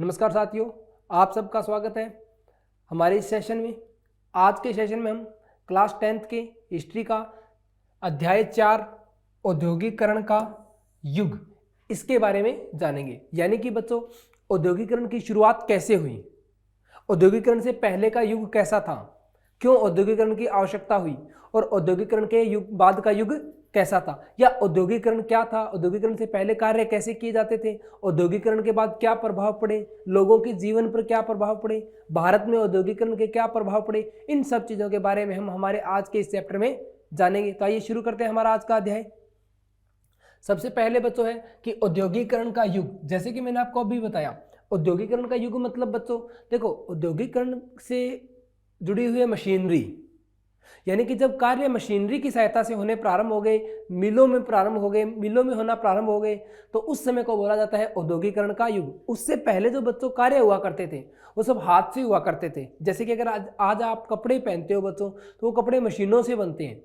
नमस्कार साथियों, आप सबका स्वागत है हमारे इस सेशन में। आज के सेशन में हम क्लास 10th के हिस्ट्री का अध्याय 4 औद्योगिकरण का युग इसके बारे में जानेंगे। यानी कि बच्चों, औद्योगिकरण की शुरुआत कैसे हुई, औद्योगिकरण से पहले का युग कैसा था, क्यों औद्योगिकरण की आवश्यकता हुई और औद्योगिकरण के युग बाद का युग कैसा था, या औद्योगिकरण क्या था, औद्योगिकरण से पहले कार्य कैसे किए जाते थे, औद्योगिकरण के बाद क्या प्रभाव पड़े, लोगों के जीवन पर क्या प्रभाव पड़े, भारत में औद्योगिकरण के क्या प्रभाव पड़े, इन सब चीज़ों के बारे में हम हमारे आज के इस चैप्टर में जानेंगे। तो आइए शुरू करते हैं हमारा आज का अध्याय। सबसे पहले बच्चों है कि औद्योगिकरण का युग, जैसे कि मैंने आपको अभी बताया, औद्योगिकरण का युग मतलब बच्चों देखो, औद्योगिकरण से जुड़ी हुई मशीनरी, यानी कि जब कार्य मशीनरी की सहायता से होने प्रारंभ हो गए, मिलों में होना प्रारंभ हो गए, तो उस समय को बोला जाता है औद्योगिकरण का युग। उससे पहले जो बच्चों कार्य हुआ करते थे वो सब हाथ से हुआ करते थे। जैसे कि अगर आज आप कपड़े पहनते हो बच्चों, तो वो कपड़े मशीनों से बनते हैं।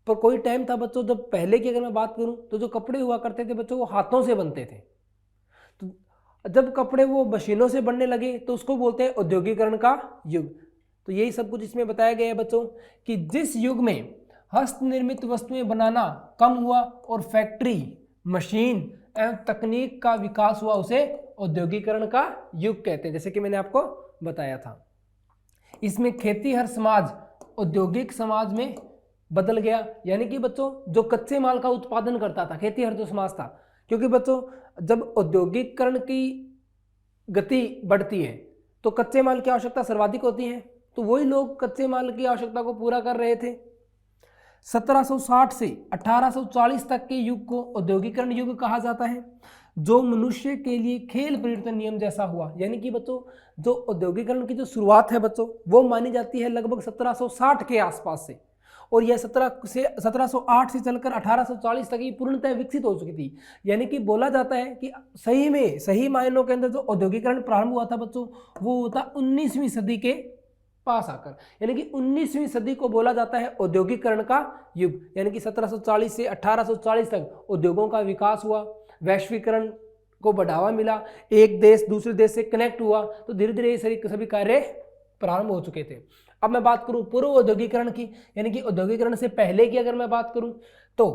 पर कोई टाइम था बच्चों जब पहले की अगर मैं बात करूं तो जो कपड़े हुआ करते थे बच्चों वो हाथों से बनते थे। तो जब कपड़े वो मशीनों से बनने लगे तो उसको बोलते हैं औद्योगिकरण का युग। तो यही सब कुछ इसमें बताया गया है बच्चों कि जिस युग में हस्त निर्मित वस्तुएं बनाना कम हुआ और फैक्ट्री, मशीन एवं तकनीक का विकास हुआ, उसे औद्योगिकरण का युग कहते हैं, जैसे कि मैंने आपको बताया था। इसमें खेती हर समाज औद्योगिक समाज में बदल गया। यानी कि बच्चों जो कच्चे माल का उत्पादन करता था, खेती हर जो समाज था, क्योंकि बच्चों जब औद्योगिकरण की गति बढ़ती है तो कच्चे माल की आवश्यकता सर्वाधिक होती है, तो वही लोग कच्चे माल की आवश्यकता को पूरा कर रहे थे। 1760 से 1840 तक के युग को औद्योगिकरण युग कहा जाता है, जो मनुष्य के लिए खेल परिवर्तन नियम जैसा हुआ। यानी कि बच्चों जो औद्योगिकरण की जो शुरुआत है बच्चों वो मानी जाती है लगभग 1760 के आसपास से, और यह 1708 से चलकर 1840 तक ही पूर्णतः विकसित हो चुकी थी। यानी कि बोला जाता है कि सही मायनों के अंदर जो औद्योगिकरण प्रारंभ हुआ था बच्चों वो होता 19वीं सदी के पास आकर। यानी कि 19वीं सदी को बोला जाता है औद्योगिकरण का युग। यानी कि 1740 से 1840 तक उद्योगों का विकास हुआ, वैश्वीकरण को बढ़ावा मिला, एक देश दूसरे देश से कनेक्ट हुआ, तो धीरे धीरे ये सभी कार्य प्रारंभ हो चुके थे। अब मैं बात करूं पूर्व औद्योगिकरण की, यानी कि औद्योगिकरण से पहले की अगर मैं बात करूं तो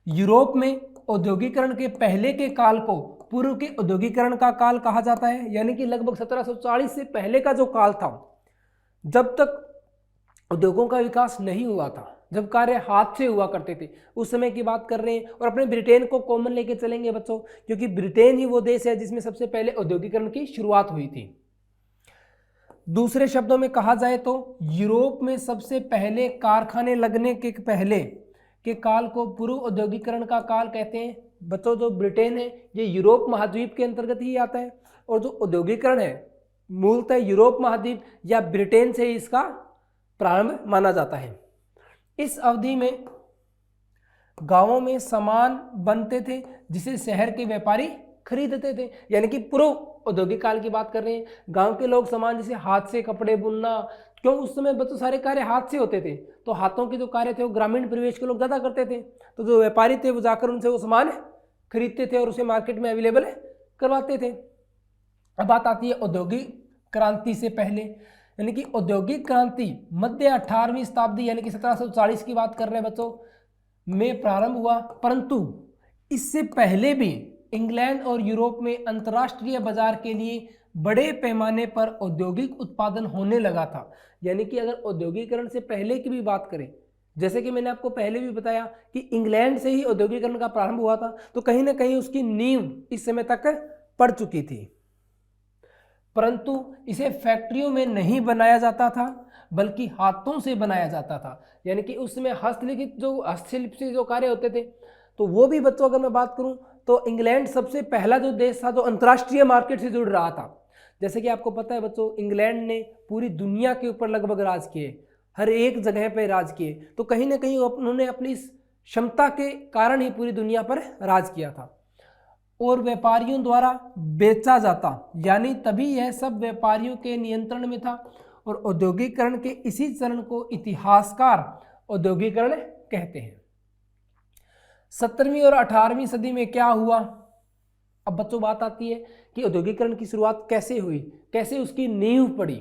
यूरोप में औद्योगिकरण के पहले के काल को पूर्व के औद्योगिकरण का काल कहा जाता है। यानी कि लगभग 1740 से पहले का जो काल था, जब तक उद्योगों का विकास नहीं हुआ था, जब कार्य हाथ से हुआ करते थे, उस समय की बात कर रहे हैं। और अपने ब्रिटेन को कॉमन लेके चलेंगे बच्चों, क्योंकि ब्रिटेन ही वो देश है जिसमें सबसे पहले औद्योगिकरण की शुरुआत हुई थी। दूसरे शब्दों में कहा जाए तो यूरोप में सबसे पहले कारखाने लगने के पहले के काल को पूर्व औद्योगिकरण का काल कहते हैं। बच्चों जो ब्रिटेन है ये यूरोप महाद्वीप के अंतर्गत ही आता है, और जो औद्योगिकरण है मूलतः यूरोप महाद्वीप या ब्रिटेन से ही इसका प्रारंभ माना जाता है। इस अवधि में गांवों में सामान बनते थे जिसे शहर के व्यापारी खरीदते थे। यानी कि पूर्व औद्योगिक काल की बात कर रहे हैं। गांव के लोग सामान जैसे हाथ से कपड़े बुनना, क्यों उस समय बच्चों सारे कार्य हाथ से होते थे, तो हाथों के जो कार्य थे वो ग्रामीण परिवेश के लोग ज़्यादा करते थे, तो जो व्यापारी थे वो जाकर उनसे वो सामान खरीदते थे और उसे मार्केट में अवेलेबल करवाते थे। अब बात आती है औद्योगिक क्रांति से पहले, यानी कि औद्योगिक क्रांति मध्य 18वीं शताब्दी यानी कि 1740 की बात कर रहे हैं बच्चों में प्रारंभ हुआ, परंतु इससे पहले भी इंग्लैंड और यूरोप में अंतर्राष्ट्रीय बाजार के लिए बड़े पैमाने पर औद्योगिक उत्पादन होने लगा था। यानी कि अगर औद्योगिकरण से पहले की भी बात करें, जैसे कि मैंने आपको पहले भी बताया कि इंग्लैंड से ही औद्योगिकरण का प्रारंभ हुआ था, तो कहीं ना कहीं उसकी नींव इस समय तक पड़ चुकी थी, परंतु इसे फैक्ट्रियों में नहीं बनाया जाता था बल्कि हाथों से बनाया जाता था। यानी कि उस समय हस्तशिल्प से जो कार्य होते थे, तो वो भी बच्चों अगर मैं बात करूं तो इंग्लैंड सबसे पहला जो देश था जो अंतर्राष्ट्रीय मार्केट से जुड़ रहा था। जैसे कि आपको पता है बच्चों, इंग्लैंड ने पूरी दुनिया के ऊपर लगभग राज किए, हर एक जगह पे राज किए, तो कहीं ना कहीं उन्होंने अपनी इस क्षमता के कारण ही पूरी दुनिया पर राज किया था और व्यापारियों द्वारा बेचा जाता, यानी तभी यह सब व्यापारियों के नियंत्रण में था। और औद्योगिकरण के इसी चरण को इतिहासकार औद्योगिकरण कहते हैं। 17वीं और 18वीं सदी में क्या हुआ, अब बच्चों बात आती है कि औद्योगिकरण की शुरुआत कैसे हुई, कैसे उसकी नींव पड़ी,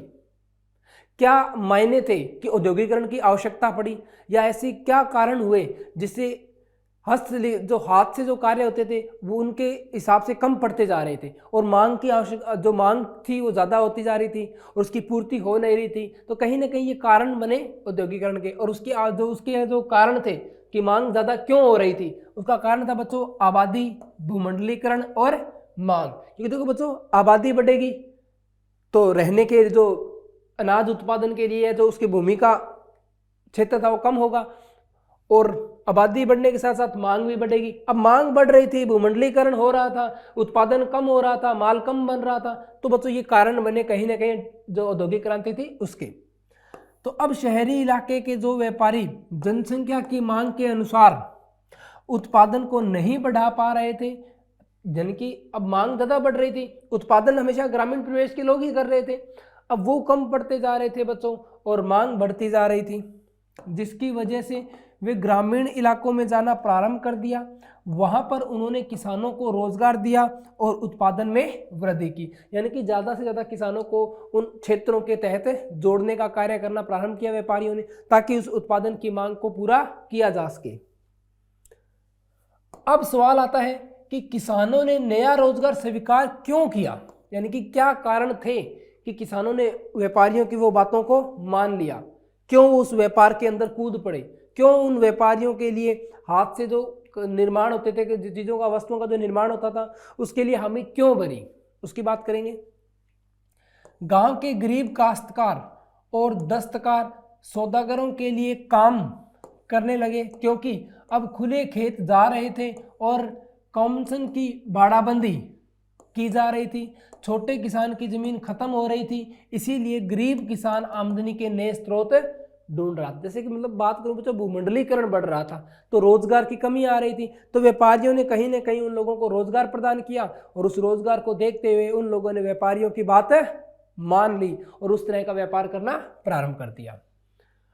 क्या मायने थे कि औद्योगिकरण की आवश्यकता पड़ी, या ऐसे क्या कारण हुए जिससे जो हाथ से जो कार्य होते थे वो उनके हिसाब से कम पड़ते जा रहे थे और मांग की जो मांग थी वो ज़्यादा होती जा रही थी और उसकी पूर्ति हो नहीं रही थी। तो कहीं ना कहीं ये कारण बने औद्योगिकरण के, और उसके जो कारण थे कि मांग ज़्यादा क्यों हो रही थी, उसका कारण था बच्चों आबादी, भूमंडलीकरण और मांग। क्योंकि देखो बच्चों, आबादी बढ़ेगी तो रहने के जो अनाज उत्पादन के लिए जो उसकी भूमि का क्षेत्र था वो कम होगा, और आबादी बढ़ने के साथ साथ मांग भी बढ़ेगी। अब मांग बढ़ रही थी, भूमंडलीकरण हो रहा था, उत्पादन कम हो रहा था, माल कम बन रहा था, तो बच्चों ये कारण बने कहीं ना कहीं जो औद्योगिक क्रांति थी उसके। तो अब शहरी इलाके के जो व्यापारी जनसंख्या की मांग के अनुसार उत्पादन को नहीं बढ़ा पा रहे थे, यानी कि अब मांग ज़्यादा बढ़ रही थी, उत्पादन हमेशा ग्रामीण प्रदेश के लोग ही कर रहे थे, अब वो कम पड़ते जा रहे थे बच्चों और मांग बढ़ती जा रही थी, जिसकी वजह से वे ग्रामीण इलाकों में जाना प्रारंभ कर दिया। वहाँ पर उन्होंने किसानों को रोजगार दिया और उत्पादन में वृद्धि की, यानी कि ज़्यादा से ज़्यादा किसानों को उन क्षेत्रों के तहत जोड़ने का कार्य करना प्रारंभ किया व्यापारियों ने, ताकि उस उत्पादन की मांग को पूरा किया जा सके। अब सवाल आता है कि किसानों ने नया रोजगार स्वीकार क्यों किया, यानी कि क्या कारण थे कि किसानों ने व्यापारियों की वो बातों को मान लिया, क्यों वो उस व्यापार के अंदर कूद पड़े, क्यों उन व्यापारियों के लिए हाथ से जो निर्माण होते थे, चीज़ों का, वस्तुओं का जो निर्माण होता था, उसके लिए हमें क्यों बनी, उसकी बात करेंगे। गांव के गरीब काश्तकार और दस्तकार सौदागरों के लिए काम करने लगे, क्योंकि अब खुले खेत जा रहे थे और कॉमसन की बाड़ाबंदी की जा रही थी, छोटे किसान की जमीन खत्म हो रही थी, इसीलिए गरीब किसान आमदनी के नए स्रोत ढूंढ रहा था। जैसे कि मतलब बात करूं बच्चों, भूमंडलीकरण बढ़ रहा था तो रोजगार की कमी आ रही थी, तो व्यापारियों ने कहीं ना कहीं उन लोगों को रोजगार प्रदान किया, और उस रोजगार को देखते हुए उन लोगों ने व्यापारियों की बात मान ली और उस तरह का व्यापार करना प्रारंभ कर दिया।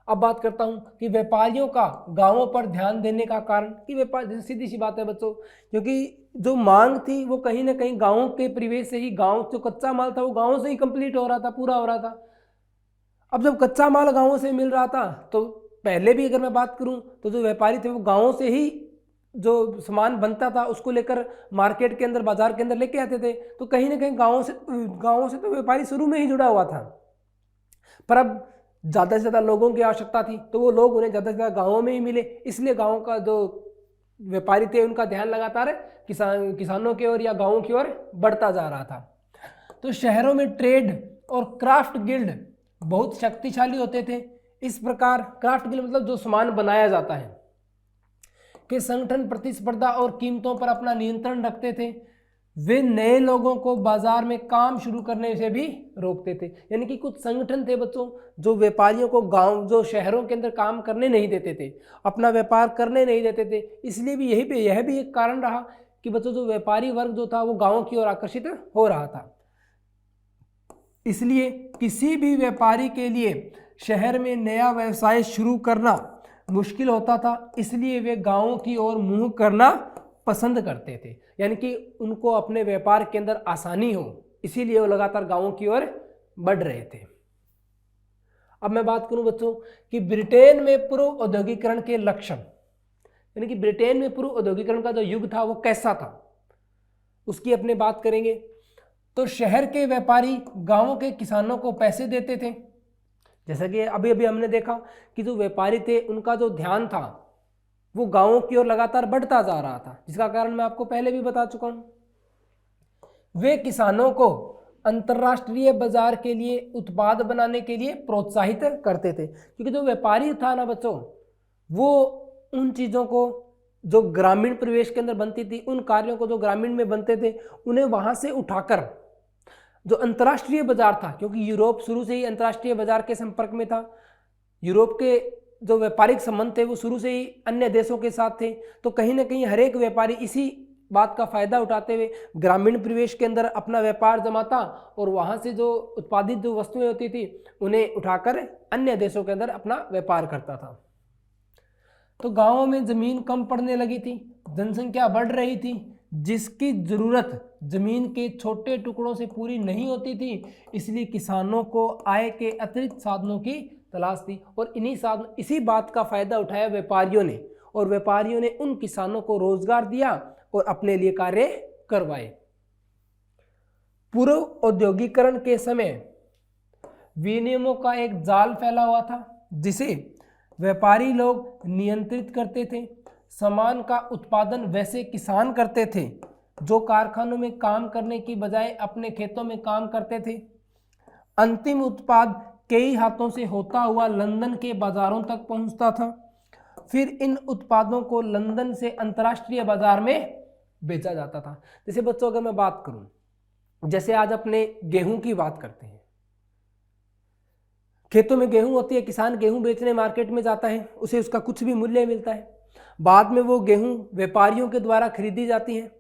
अब बात करता हूं कि व्यापारियों का गांवों पर ध्यान देने का कारण, कि व्यापार सीधी सी बात है बच्चों, क्योंकि जो मांग थी वो कहीं ना कहीं गांवों के परिवेश से ही, गांव जो कच्चा माल था वो गांवों से ही कंप्लीट हो रहा था, पूरा हो रहा था। अब जब कच्चा माल गांवों से मिल रहा था, तो पहले भी अगर मैं बात करूं तो जो व्यापारी थे वो गांवों से ही जो सामान बनता था उसको लेकर मार्केट के अंदर, बाजार के अंदर लेके आते थे, तो कहीं ना कहीं गांवों से तो व्यापारी शुरू में ही जुड़ा हुआ था। पर अब ज़्यादा से ज़्यादा लोगों की आवश्यकता थी, तो वो लोग उन्हें ज़्यादा से ज़्यादा गाँवों में ही मिले, इसलिए गाँव का जो व्यापारी थे उनका ध्यान लगातार किसानों की ओर या गाँवों की ओर बढ़ता जा रहा था। तो शहरों में ट्रेड और क्राफ्ट गिल्ड बहुत शक्तिशाली होते थे। इस प्रकार क्राफ्ट गिल्ड मतलब जो सामान बनाया जाता है के संगठन प्रतिस्पर्धा और कीमतों पर अपना नियंत्रण रखते थे। वे नए लोगों को बाजार में काम शुरू करने से भी रोकते थे, यानी कि कुछ संगठन थे बच्चों जो व्यापारियों को गांव, जो शहरों के अंदर काम करने नहीं देते थे, अपना व्यापार करने नहीं देते थे। इसलिए भी यह भी एक कारण रहा कि बच्चों जो व्यापारी वर्ग जो था वो गाँव की ओर आकर्षित हो रहा था। इसलिए किसी भी व्यापारी के लिए शहर में नया व्यवसाय शुरू करना मुश्किल होता था, इसलिए वे गाँवों की ओर मुंह करना पसंद करते थे, यानी कि उनको अपने व्यापार के अंदर आसानी हो, इसीलिए वो लगातार गाँवों की ओर बढ़ रहे थे। अब मैं बात करूं बच्चों कि ब्रिटेन में पूर्व औद्योगिकरण के लक्षण, यानी कि ब्रिटेन में पूर्व औद्योगिकरण का जो युग था वो कैसा था, उसकी अपने बात करेंगे। तो शहर के व्यापारी गाँवों के किसानों को पैसे देते थे, जैसा कि अभी अभी हमने देखा कि जो व्यापारी थे उनका जो ध्यान था वो गांवों की ओर लगातार बढ़ता जा रहा था, जिसका कारण मैं आपको पहले भी बता चुका हूं। वे किसानों को अंतर्राष्ट्रीय बाजार के लिए उत्पाद बनाने के लिए प्रोत्साहित करते थे, क्योंकि जो व्यापारी था ना बच्चों, वो उन चीज़ों को जो ग्रामीण परिवेश के अंदर बनती थी, उन कार्यों को जो ग्रामीण में बनते थे, उन्हें वहां से उठाकर जो अंतर्राष्ट्रीय बाजार था, क्योंकि यूरोप शुरू से ही अंतर्राष्ट्रीय बाजार के संपर्क में था, यूरोप के जो व्यापारिक संबंध थे वो शुरू से ही अन्य देशों के साथ थे, तो कहीं ना कहीं हर एक व्यापारी इसी बात का फायदा उठाते हुए ग्रामीण परिवेश के अंदर अपना व्यापार जमाता और वहां से जो उत्पादित जो वस्तुएं होती थी उन्हें उठाकर अन्य देशों के अंदर अपना व्यापार करता था। तो गांवों में जमीन कम पड़ने लगी थी, जनसंख्या बढ़ रही थी, जिसकी जरूरत जमीन के छोटे टुकड़ों से पूरी नहीं होती थी, इसलिए किसानों को आय के अतिरिक्त साधनों की तलाश थी और इसी बात का फायदा उठाया व्यापारियों ने, और व्यापारियों ने उन किसानों को रोजगार दिया और अपने लिए कार्य करवाए। पूर्व औद्योगिकरण के समय विनियमों का एक जाल फैला हुआ था जिसे व्यापारी लोग नियंत्रित करते थे। सामान का उत्पादन वैसे किसान करते थे जो कारखानों में काम करने की बजाय अपने खेतों में काम करते थे। अंतिम उत्पाद कई हाथों से होता हुआ लंदन के बाजारों तक पहुंचता था। फिर इन उत्पादों को लंदन से अंतर्राष्ट्रीय बाजार में बेचा जाता था। जैसे बच्चों अगर मैं बात करूं, जैसे आज अपने गेहूं की बात करते हैं, खेतों में गेहूं होती है, किसान गेहूं बेचने मार्केट में जाता है, उसे उसका कुछ भी मूल्य मिलता है। बाद में वो गेहूं व्यापारियों के द्वारा खरीदी जाती है।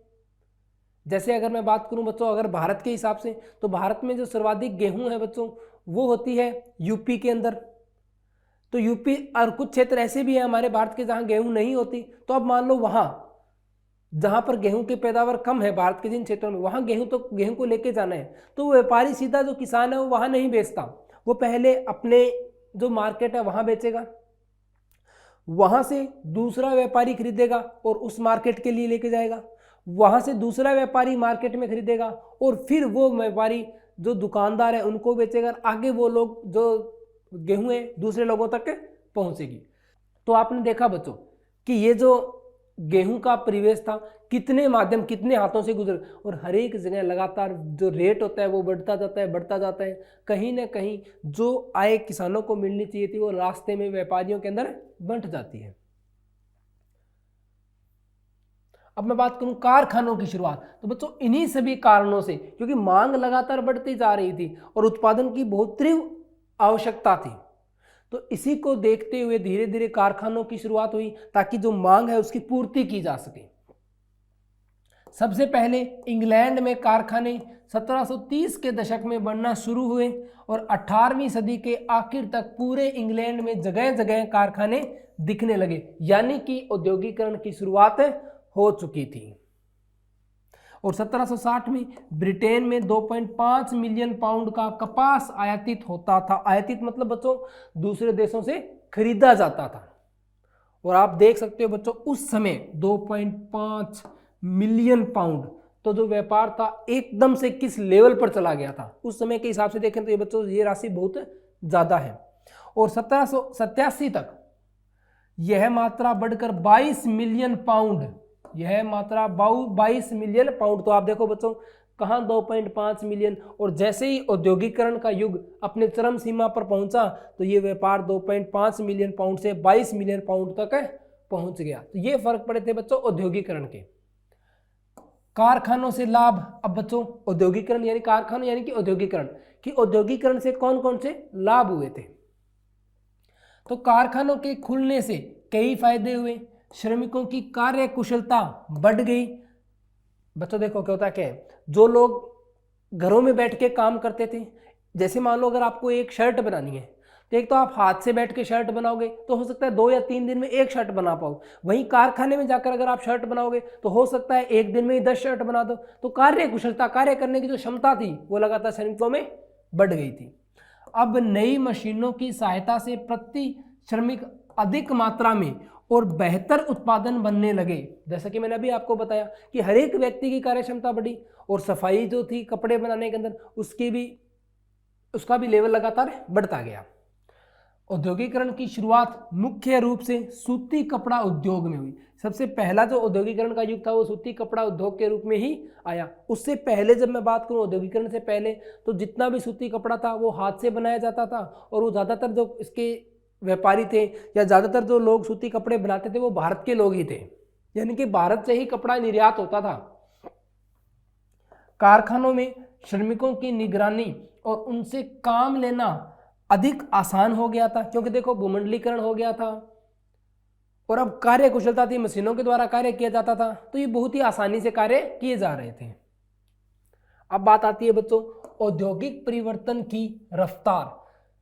जैसे अगर मैं बात करूं बच्चों, अगर भारत के हिसाब से, तो भारत में जो सर्वाधिक गेहूं है बच्चों वो होती है यूपी के अंदर। तो यूपी और कुछ क्षेत्र ऐसे भी हैं हमारे भारत के जहां गेहूं नहीं होती। तो अब मान लो वहां जहां पर गेहूं की पैदावार कम है भारत के जिन क्षेत्रों में, वहां गेहूं को लेके जाना है, तो व्यापारी सीधा जो किसान है वो वहां नहीं बेचता, वो पहले अपने जो मार्केट है वहां बेचेगा, वहां से दूसरा व्यापारी खरीदेगा और उस मार्केट के लिए लेके जाएगा, वहां से दूसरा व्यापारी मार्केट में खरीदेगा और फिर वो व्यापारी जो दुकानदार है उनको बेचेगा, आगे वो लोग जो गेहूं है दूसरे लोगों तक पहुंचेगी। तो आपने देखा बच्चों कि ये जो गेहूं का परिवेश था कितने माध्यम कितने हाथों से गुजर, और हर एक जगह लगातार जो रेट होता है वो बढ़ता जाता है। कहीं ना कहीं जो आय किसानों को मिलनी चाहिए थी वो रास्ते में व्यापारियों के अंदर बंट जाती है। अब मैं बात करूं कारखानों की शुरुआत, तो बच्चों इन्हीं सभी कारणों से, क्योंकि मांग लगातार बढ़ती जा रही थी और उत्पादन की बहुत तीव्र आवश्यकता थी, तो इसी को देखते हुए धीरे धीरे कारखानों की शुरुआत हुई ताकि जो मांग है उसकी पूर्ति की जा सके। सबसे पहले इंग्लैंड में कारखाने 1730 के दशक में बनना शुरू हुए और 18वीं सदी के आखिर तक पूरे इंग्लैंड में जगह जगह कारखाने दिखने लगे, यानी कि औद्योगिकरण की शुरुआत हो चुकी थी। और 1760 में ब्रिटेन में 2.5 मिलियन पाउंड का कपास आयातित होता था। आयातित मतलब बच्चों दूसरे देशों से खरीदा जाता था। और आप देख सकते हो बच्चों उस समय 2.5 मिलियन पाउंड, तो जो व्यापार था एकदम से किस लेवल पर चला गया था उस समय के हिसाब से देखें तो ये बच्चों ये राशि बहुत ज्यादा है। और 1787 तक यह मात्रा बढ़कर 22 मिलियन पाउंड, यह मात्रा 22 मिलियन पाउंड। तो आप देखो बच्चों कहां 2.5 मिलियन, और जैसे ही औद्योगिकरण का युग अपने चरम सीमा पर पहुंचा तो ये व्यापार 2.5 मिलियन पाउंड से 22 मिलियन पाउंड तक पहुंच गया। तो ये फर्क पड़े थे बच्चों औद्योगिकरण के। कारखानों से लाभ, अब बच्चों औद्योगिकरण यानी कारखानों यानी कि औद्योगिकरण, कि औद्योगिकरण से कौन कौन से लाभ हुए थे। तो कारखानों के खुलने से कई फायदे हुए। श्रमिकों की कार्य कुशलता बढ़ गई। बच्चों देखो क्या होता है, क्या जो लोग घरों में बैठ के काम करते थे, जैसे मान लो अगर आपको एक शर्ट बनानी है तो एक तो आप हाथ से बैठ के शर्ट बनाओगे तो हो सकता है 2 या 3 दिन में एक शर्ट बना पाओ। वहीं कारखाने में जाकर अगर आप शर्ट बनाओगे तो हो सकता है एक दिन में ही 10 शर्ट बना दो। तो कार्य कुशलता, कार्य करने की जो क्षमता थी वो लगातार श्रमिकों में बढ़ गई थी। अब नई मशीनों की सहायता से प्रति श्रमिक अधिक मात्रा में और बेहतर उत्पादन बनने लगे। जैसा कि मैंने अभी आपको बताया कि हर एक व्यक्ति की कार्य क्षमता बढ़ी और सफाई जो थी कपड़े बनाने के अंदर उसका भी लेवल लगातार बढ़ता गया। औद्योगिकरण की शुरुआत मुख्य रूप से सूती कपड़ा उद्योग में हुई। सबसे पहला जो औद्योगिकरण का युग था वो सूती कपड़ा उद्योग के रूप में ही आया। उससे पहले जब मैं बात करूं औद्योगिकरण से पहले, तो जितना भी सूती कपड़ा था वो हाथ से बनाया जाता था और वो ज़्यादातर जो इसके व्यापारी थे या ज़्यादातर जो लोग सूती कपड़े बनाते थे वो भारत के लोग ही थे, यानी कि भारत से ही कपड़ा निर्यात होता था। कारखानों में श्रमिकों की निगरानी और उनसे काम लेना अधिक आसान हो गया था, क्योंकि देखो भूमंडलीकरण हो गया था और अब कार्य कुशलता थी, मशीनों के द्वारा कार्य किया जाता था, तो ये बहुत ही आसानी से कार्य किए जा रहे थे। अब बात आती है बच्चों औद्योगिक परिवर्तन की रफ्तार।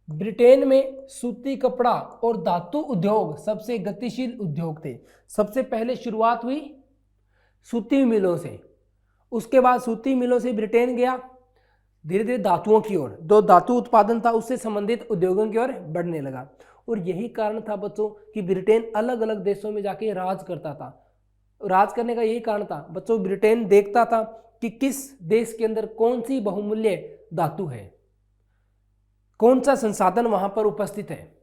ब्रिटेन में सूती कपड़ा और धातु उद्योग सबसे गतिशील उद्योग थे। सबसे पहले शुरुआत हुई सूती मिलों से। उसके बाद सूती मिलों से ब्रिटेन गया धीरे धीरे धातुओं की ओर, जो धातु उत्पादन था उससे संबंधित उद्योगों की ओर बढ़ने लगा। और यही कारण था बच्चों कि ब्रिटेन अलग अलग देशों में जाके राज करता था। राज करने का यही कारण था बच्चों, ब्रिटेन देखता था कि किस देश के अंदर कौन सी बहुमूल्य धातु है, कौन सा संसाधन वहां पर उपस्थित है,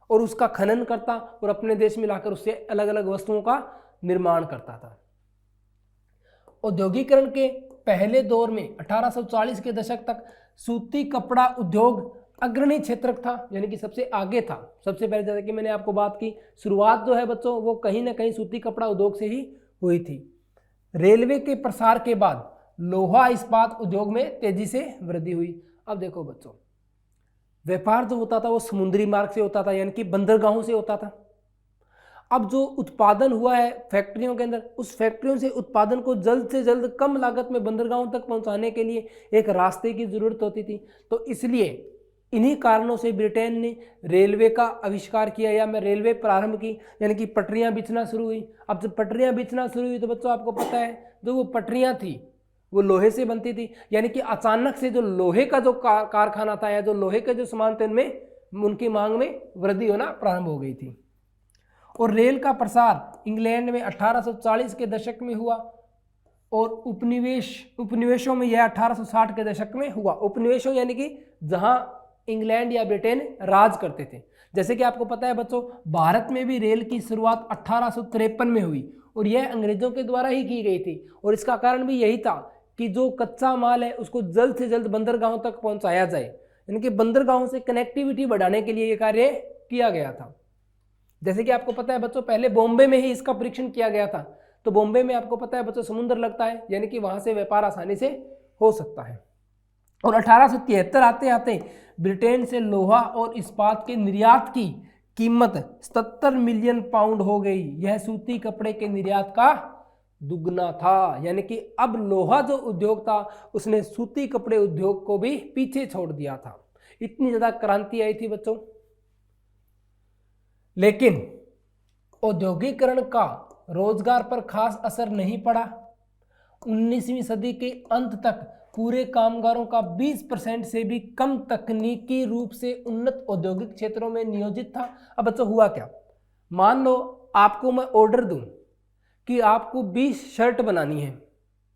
और उसका खनन करता और अपने देश में लाकर उससे अलग अलग वस्तुओं का निर्माण करता था। औद्योगिकरण के पहले दौर में 1840 के दशक तक सूती कपड़ा उद्योग अग्रणी क्षेत्र था, यानी कि सबसे आगे था। सबसे पहले जैसे कि मैंने आपको बात की, शुरुआत जो है बच्चों वो कहीं ना कहीं सूती कपड़ा उद्योग से ही हुई थी। रेलवे के प्रसार के बाद लोहा इस्पात उद्योग में तेजी से वृद्धि हुई। अब देखो बच्चों, व्यापार जो होता था वो समुद्री मार्ग से होता था, यानी कि बंदरगाहों से होता था। अब जो उत्पादन हुआ है फैक्ट्रियों के अंदर, उस फैक्ट्रियों से उत्पादन को जल्द से जल्द कम लागत में बंदरगाहों तक पहुंचाने के लिए एक रास्ते की जरूरत होती थी। तो इसलिए इन्हीं कारणों से ब्रिटेन ने रेलवे का आविष्कार किया, या मैं रेलवे प्रारंभ की, यानी कि पटरियां बिछना शुरू हुई। अब जब पटरियां बिछना शुरू हुई तो बच्चों आपको पता है जो वो पटरियां थी वो लोहे से बनती थी, यानी कि अचानक से जो लोहे का जो कारखाना था या जो लोहे के जो सामान थे उनमें उनकी मांग में वृद्धि होना प्रारंभ हो गई थी। और रेल का प्रसार इंग्लैंड में 1840 के दशक में हुआ और उपनिवेशों में यह 1860 के दशक में हुआ। उपनिवेशों यानी कि जहां इंग्लैंड या ब्रिटेन राज करते थे। जैसे कि आपको पता है बच्चों, भारत में भी रेल की शुरुआत 1853 में हुई और यह अंग्रेजों के द्वारा ही की गई थी। और इसका कारण भी यही था कि जो कच्चा माल है उसको जल्द से जल्द बंदरगाहों तक पहुंचाया जाए, यानी कि बंदरगाहों से कनेक्टिविटी बढ़ाने के लिए यह कार्य किया गया था। जैसे कि आपको पता है बच्चों, पहले बॉम्बे में ही इसका परीक्षण किया गया था। तो बॉम्बे में आपको पता है बच्चों समुद्र लगता है, यानी कि वहां से व्यापार आसानी से हो सकता है। और 1873 आते आते ब्रिटेन से लोहा और इस्पात के निर्यात की कीमत 77 मिलियन पाउंड हो गई। यह सूती कपड़े के निर्यात का दुगना था, यानी कि अब लोहा जो उद्योग था उसने सूती कपड़े उद्योग को भी पीछे छोड़ दिया था। इतनी ज्यादा क्रांति आई थी बच्चों। लेकिन औद्योगिकरण का रोजगार पर खास असर नहीं पड़ा। 19वीं सदी के अंत तक पूरे कामगारों का 20% से भी कम तकनीकी रूप से उन्नत औद्योगिक क्षेत्रों में नियोजित था। अब बच्चों हुआ क्या, मान लो आपको मैं ऑर्डर दूं कि आपको 20 शर्ट बनानी है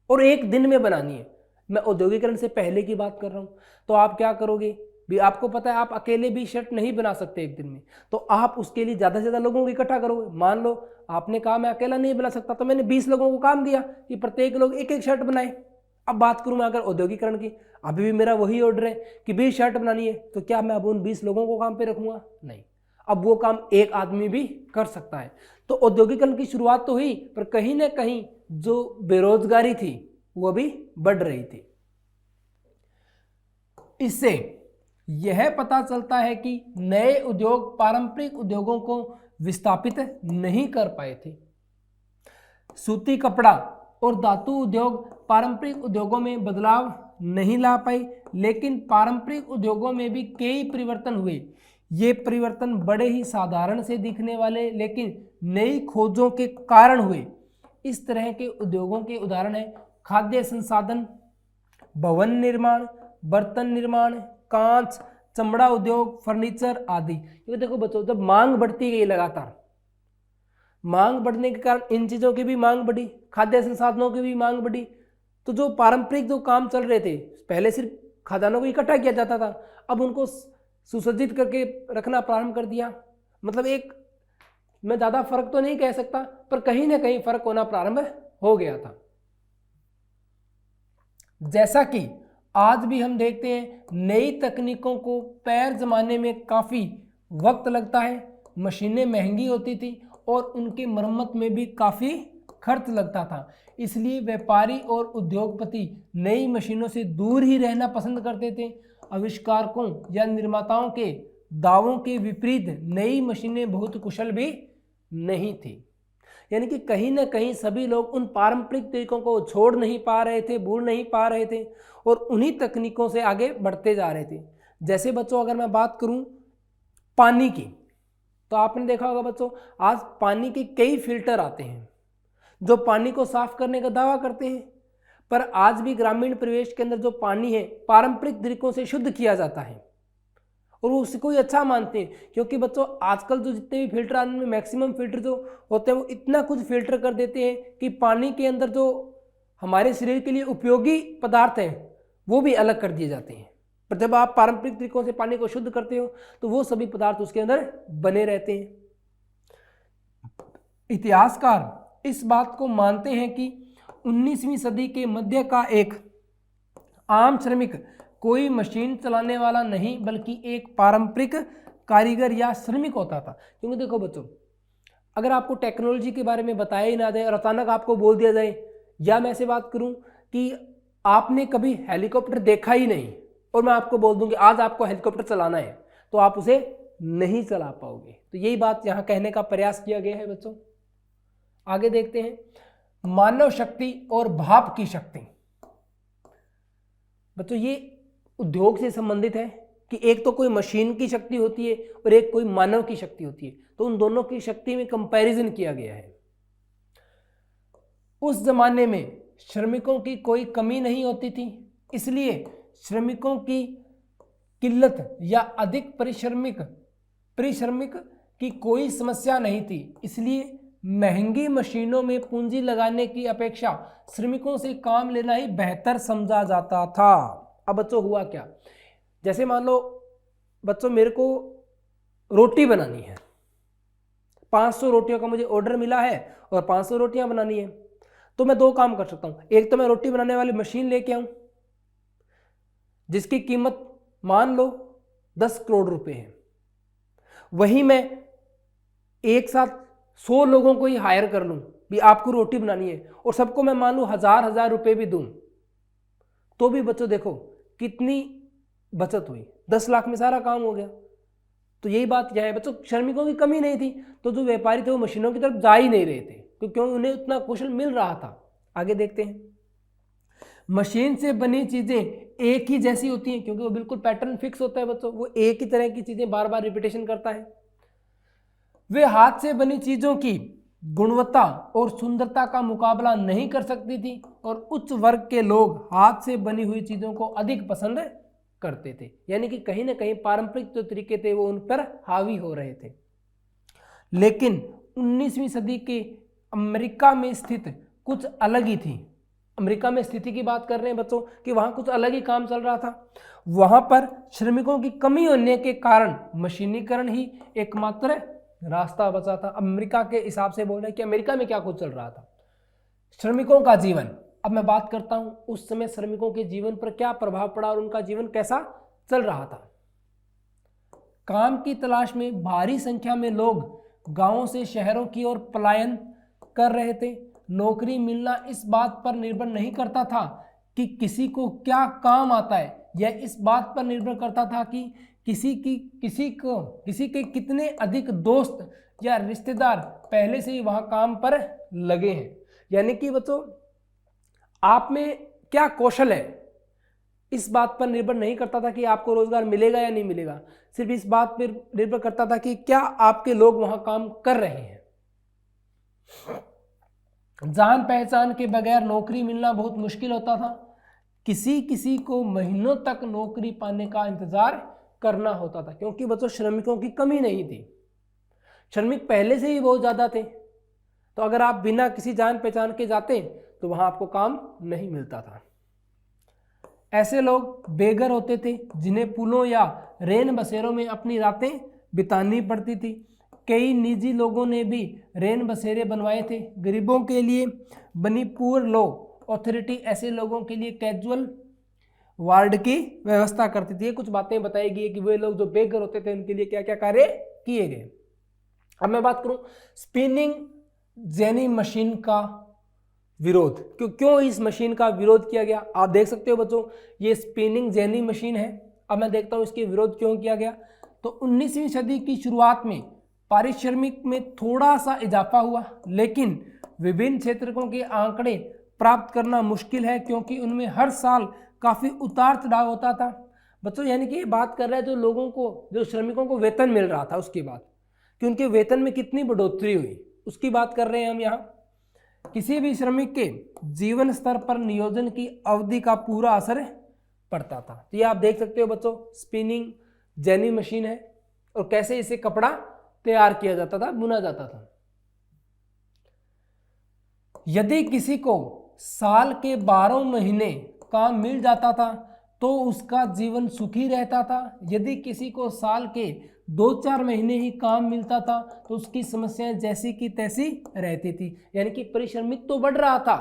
और एक दिन में बनानी है। मैं औद्योगिकरण से पहले की बात कर रहा हूं। तो आप क्या करोगे भी, आपको पता है आप अकेले 20 शर्ट नहीं बना सकते एक दिन में, तो आप उसके लिए ज्यादा से ज्यादा लोगों को इकट्ठा करोगे। मान लो आपने कहा मैं अकेला नहीं बना सकता, तो मैंने 20 लोगों को काम दिया कि प्रत्येक लोग एक एक शर्ट बनाए। अब बात करूं मैं अगर औद्योगिकरण की, अभी भी मेरा वही ऑर्डर है कि 20 शर्ट बनानी है, तो क्या मैं अब उन 20 लोगों को काम पे रखूंगा? नहीं, अब वो काम एक आदमी भी कर सकता है। तो औद्योगिकरण की शुरुआत तो हुई, पर कहीं ना कहीं जो बेरोजगारी थी वो भी बढ़ रही थी। इससे यह पता चलता है कि नए उद्योग पारंपरिक उद्योगों को विस्थापित नहीं कर पाए थे। सूती कपड़ा और धातु उद्योग पारंपरिक उद्योगों में बदलाव नहीं ला पाए, लेकिन पारंपरिक उद्योगों में भी कई परिवर्तन हुए। ये परिवर्तन बड़े ही साधारण से दिखने वाले लेकिन नई खोजों के कारण हुए। इस तरह के उद्योगों के उदाहरण है खाद्य संसाधन, भवन निर्माण, बर्तन निर्माण, कांच, चमड़ा उद्योग, फर्नीचर आदि। ये देखो बच्चों, जब मांग बढ़ती गई, लगातार मांग बढ़ने के कारण इन चीजों की भी मांग बढ़ी, खाद्य संसाधनों की भी मांग बढ़ी। तो जो पारंपरिक जो काम चल रहे थे, पहले सिर्फ खदानों को इकट्ठा किया जाता था, अब उनको सुसज्जित करके रखना प्रारंभ कर दिया। मतलब एक, मैं ज्यादा फर्क तो नहीं कह सकता, पर कहीं ना कहीं फर्क होना प्रारंभ हो गया था। जैसा कि आज भी हम देखते हैं, नई तकनीकों को पैर जमाने में काफी वक्त लगता है, मशीनें महंगी होती थी और उनकी मरम्मत में भी काफी खर्च लगता था। इसलिए व्यापारी और उद्योगपति नई मशीनों से दूर ही रहना पसंद करते थे। आविष्कारकों या निर्माताओं के दावों के विपरीत नई मशीनें बहुत कुशल भी नहीं थी। यानी कि कहीं ना कहीं सभी लोग उन पारंपरिक तरीकों को छोड़ नहीं पा रहे थे, भूल नहीं पा रहे थे और उन्हीं तकनीकों से आगे बढ़ते जा रहे थे। जैसे बच्चों अगर मैं बात करूं पानी की, तो आपने देखा होगा बच्चों, आज पानी के कई फिल्टर आते हैं जो पानी को साफ करने का दावा करते हैं, पर आज भी ग्रामीण परिवेश के अंदर जो पानी है पारंपरिक तरीकों से शुद्ध किया जाता है और वो उसको ही अच्छा मानते हैं। क्योंकि बच्चों आजकल जो जितने भी फिल्टर आने में मैक्सिमम फिल्टर जो होते हैं वो इतना कुछ फिल्टर कर देते हैं कि पानी के अंदर जो हमारे शरीर के लिए उपयोगी पदार्थ हैं वो भी अलग कर दिए जाते हैं। पर जब आप पारंपरिक तरीकों से पानी को शुद्ध करते हो तो वो सभी पदार्थ उसके अंदर बने रहते हैं। इतिहासकार इस बात को मानते हैं कि 19वीं सदी के मध्य का एक आम श्रमिक कोई मशीन चलाने वाला नहीं बल्कि एक पारंपरिक कारीगर या श्रमिक होता था। क्योंकि देखो बच्चों, अगर आपको टेक्नोलॉजी के बारे में बताया ही ना जाए और अचानक आपको बोल दिया जाए, या मैं ऐसे बात करूं कि आपने कभी हेलीकॉप्टर देखा ही नहीं और मैं आपको बोल दूं कि आज आपको हेलीकॉप्टर चलाना है, तो आप उसे नहीं चला पाओगे। तो यही बात यहाँ कहने का प्रयास किया गया है बच्चों। आगे देखते हैं, मानव शक्ति और भाप की शक्ति। बच्चों ये उद्योग से संबंधित है कि एक तो कोई मशीन की शक्ति होती है और एक कोई मानव की शक्ति होती है, तो उन दोनों की शक्ति में कंपैरिजन किया गया है। उस जमाने में श्रमिकों की कोई कमी नहीं होती थी, इसलिए श्रमिकों की किल्लत या अधिक परिश्रमिक की कोई समस्या नहीं थी। इसलिए महंगी मशीनों में पूंजी लगाने की अपेक्षा श्रमिकों से काम लेना ही बेहतर समझा जाता था। अब बच्चों हुआ क्या, जैसे मान लो बच्चों मेरे को रोटी बनानी है, 500 रोटियों का मुझे ऑर्डर मिला है और 500 रोटियां बनानी है, तो मैं दो काम कर सकता हूं। एक तो मैं रोटी बनाने वाली मशीन लेके आऊं जिसकी कीमत मान लो 10 करोड़ रुपए है, वहीं मैं एक साथ 100 लोगों को ही हायर कर लूं भी आपको रोटी बनानी है और सबको मैं मान लूं 1000 रुपए भी दूं, तो भी बच्चों देखो कितनी बचत हुई, 10 लाख में सारा काम हो गया। तो यही बात यह है बच्चों, श्रमिकों की कमी नहीं थी तो जो व्यापारी थे वो मशीनों की तरफ जा ही नहीं रहे थे क्योंकि उन्हें उतना कुशल मिल रहा था। आगे देखते हैं, मशीन से बनी चीजें एक ही जैसी होती हैं क्योंकि वो बिल्कुल पैटर्न फिक्स होता है बच्चों, वो एक ही तरह की चीजें बार बार रिपीटेशन करता है। वे हाथ से बनी चीजों की गुणवत्ता और सुंदरता का मुकाबला नहीं कर सकती थी और उच्च वर्ग के लोग हाथ से बनी हुई चीजों को अधिक पसंद करते थे। यानी कि कहीं ना कहीं पारंपरिक जो तरीके थे वो उन पर हावी हो रहे थे। लेकिन 19वीं सदी के अमेरिका में स्थित कुछ अलग ही थी। अमेरिका में स्थिति की बात कर रहे हैं बच्चों कि वहां कुछ अलग ही काम चल रहा था। वहां पर श्रमिकों की कमी होने के कारण मशीनीकरण ही एकमात्र रास्ता बचा था। अमेरिका के हिसाब से बोल रहे हैं कि अमेरिका में क्या कुछ चल रहा था, श्रमिकों का जीवन। अब मैं बात करता हूं उस समय श्रमिकों के जीवन पर क्या प्रभाव पड़ा और उनका जीवन कैसा चल रहा था। काम की तलाश में भारी संख्या में लोग गांवों से शहरों की ओर पलायन कर रहे थे। नौकरी मिलना इस बात पर निर्भर नहीं करता था कि किसी को क्या काम आता है, यह इस बात पर निर्भर करता था कि किसी के कितने अधिक दोस्त या रिश्तेदार पहले से ही वहां काम पर लगे हैं। यानी कि बच्चों आप में क्या कौशल है इस बात पर निर्भर नहीं करता था कि आपको रोजगार मिलेगा या नहीं मिलेगा, सिर्फ इस बात पर निर्भर करता था कि क्या आपके लोग वहां काम कर रहे हैं। जान पहचान के बगैर नौकरी मिलना बहुत मुश्किल होता था। किसी को महीनों तक नौकरी पाने का इंतजार करना होता था क्योंकि बच्चों श्रमिकों की कमी नहीं थी, श्रमिक पहले से ही बहुत ज्यादा थे। तो अगर आप बिना किसी जान पहचान के जाते तो वहां आपको काम नहीं मिलता था। ऐसे लोग बेघर होते थे जिन्हें पुलों या रेन बसेरों में अपनी रातें बितानी पड़ती थी। कई निजी लोगों ने भी रेन बसेरे बनवाए थे। गरीबों के लिए बनी पुअर लॉ अथॉरिटी ऐसे लोगों के लिए कैजुअल वार्ड की व्यवस्था करती थी। ये कुछ बातें बताई गई कि वे लोग जो बेघर होते थे उनके लिए क्या क्या कार्य किए गए। अब मैं बात करूं स्पिनिंग जेनी मशीन का विरोध, क्यों इस मशीन का विरोध किया गया। आप देख सकते हो बच्चों ये स्पिनिंग जेनी मशीन है। अब मैं देखता हूं इसके विरोध क्यों किया गया। तो 19वीं सदी की शुरुआत में पारिश्रमिक में थोड़ा सा इजाफा हुआ, लेकिन विभिन्न क्षेत्रों के आंकड़े प्राप्त करना मुश्किल है क्योंकि उनमें हर साल काफी उतार चढ़ाव होता था बच्चों। यानी कि ये बात कर रहा है जो लोगों को, जो श्रमिकों को वेतन मिल रहा था उसकी बात, कि उनके वेतन में कितनी बढ़ोतरी हुई उसकी बात कर रहे हैं हम यहाँ। किसी भी श्रमिक के जीवन स्तर पर नियोजन की अवधि का पूरा असर पड़ता था। तो ये आप देख सकते हो बच्चों, स्पिनिंग जेनी मशीन है और कैसे इसे कपड़ा तैयार किया जाता था, बुना जाता था। यदि किसी को साल के 12 महीने काम मिल जाता था तो उसका जीवन सुखी रहता था। यदि किसी को साल के 2-4 महीने ही काम मिलता था तो उसकी समस्याएं जैसी की तैसी रहती थी। यानी कि परिश्रमिक तो बढ़ रहा था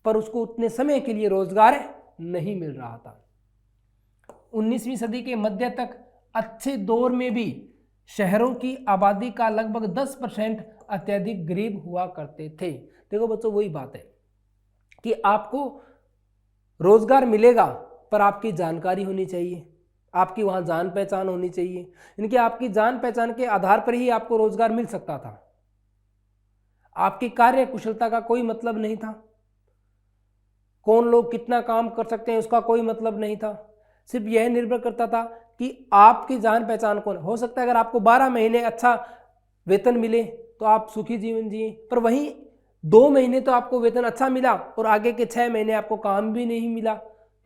पर उसको उतने समय के लिए रोजगार नहीं मिल रहा था। 19वीं सदी के मध्य तक अच्छे दौर में भी शहरों की आबादी का लगभग 10% अत्यधिक गरीब हुआ करते थे। देखो बच्चों, वही बात है कि आपको रोजगार मिलेगा पर आपकी जानकारी होनी चाहिए, आपकी वहां जान पहचान होनी चाहिए। यानी कि आपकी जान पहचान के आधार पर ही आपको रोजगार मिल सकता था। आपकी कार्य कुशलता का कोई मतलब नहीं था, कौन लोग कितना काम कर सकते हैं उसका कोई मतलब नहीं था। सिर्फ यह निर्भर करता था कि आपकी जान पहचान कौन। हो सकता है अगर आपको 12 महीने अच्छा वेतन मिले तो आप सुखी जीवन जिए, पर वहीं 2 महीने तो आपको वेतन अच्छा मिला और आगे के 6 महीने आपको काम भी नहीं मिला।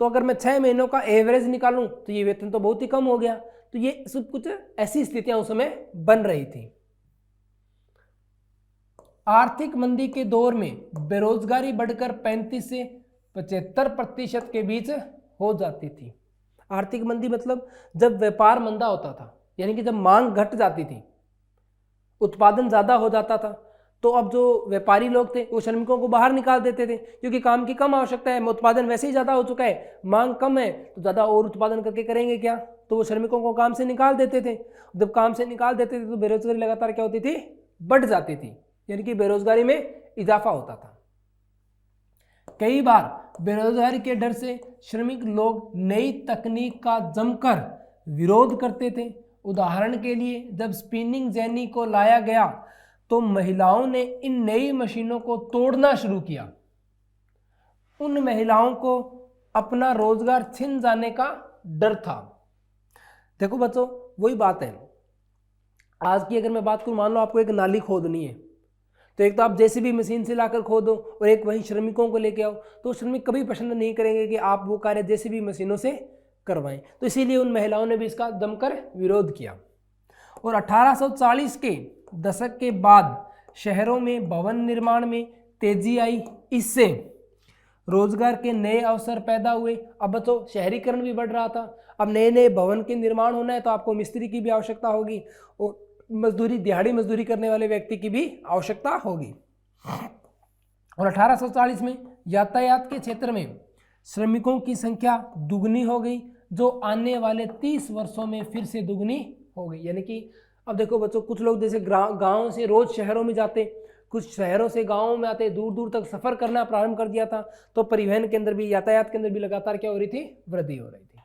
तो अगर मैं 6 महीनों का एवरेज निकालूं तो ये वेतन तो बहुत ही कम हो गया। तो ये सब कुछ ऐसी स्थितियां उस समय बन रही थी। आर्थिक मंदी के दौर में बेरोजगारी बढ़कर 35 से 75% के बीच हो जाती थी। आर्थिक मंदी मतलब जब व्यापार मंदा होता था, यानी कि जब मांग घट जाती थी, उत्पादन ज्यादा हो जाता था, तो अब जो व्यापारी लोग थे वो श्रमिकों को बाहर निकाल देते थे क्योंकि काम की कम आवश्यकता है, उत्पादन वैसे ही ज़्यादा हो चुका है, मांग कम है, तो ज़्यादा और उत्पादन करके करेंगे क्या, तो वो श्रमिकों को काम से निकाल देते थे। जब काम से निकाल देते थे तो बेरोजगारी लगातार क्या होती थी, बढ़ जाती थी, यानी कि बेरोजगारी में इजाफा होता था। कई बार बेरोजगारी के डर से श्रमिक लोग नई तकनीक का जमकर विरोध करते थे। उदाहरण के लिए जब स्पिनिंग जेनी को लाया गया तो महिलाओं ने इन नई मशीनों को तोड़ना शुरू किया। उन महिलाओं को अपना रोजगार छिन जाने का डर था। देखो बच्चों, वही बात है, आज की अगर मैं बात करूं, मान लो आपको एक नाली खोदनी है, तो एक तो आप जेसीबी मशीन से लाकर खोदो और एक वहीं श्रमिकों को लेके आओ, तो श्रमिक कभी पसंद नहीं करेंगे कि आप वो कार्य जेसीबी मशीनों से करवाएं। तो इसीलिए उन महिलाओं ने भी इसका जमकर विरोध किया। और 1840 के दशक के बाद शहरों में भवन निर्माण में तेजी आई। इससे रोजगार के नए अवसर पैदा हुए। अब तो शहरीकरण भी बढ़ रहा था, अब नए नए भवन के निर्माण होना है तो आपको मिस्त्री की भी आवश्यकता होगी और मजदूरी, दिहाड़ी मजदूरी करने वाले व्यक्ति की भी आवश्यकता होगी। और 1840 में यातायात के क्षेत्र में श्रमिकों की संख्या दुगनी हो गई, जो आने वाले 30 वर्षों में फिर से दुगनी हो गई। यानी कि अब देखो बच्चों, कुछ लोग जैसे गांव से रोज शहरों में जाते, कुछ शहरों से गांवों में आते, दूर दूर तक सफर करना प्रारंभ कर दिया था, तो परिवहन के अंदर भी, यातायात के अंदर भी लगातार क्या हो रही थी, वृद्धि हो रही थी।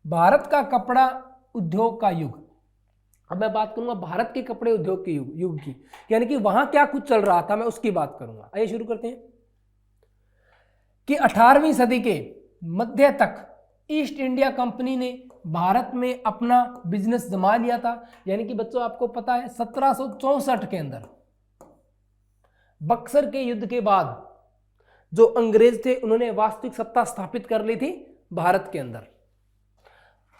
भारत का कपड़ा उद्योग का युग। अब मैं बात करूंगा भारत के कपड़े उद्योग के युग की, यानी कि वहां क्या कुछ चल रहा था, मैं उसकी बात करूंगा। आइए शुरू करते हैं कि 18वीं सदी के मध्य तक ईस्ट इंडिया कंपनी ने भारत में अपना बिजनेस जमा लिया था। यानी कि बच्चों आपको पता है 1764 के अंदर बक्सर के युद्ध के बाद जो अंग्रेज थे उन्होंने वास्तविक सत्ता स्थापित कर ली थी भारत के अंदर।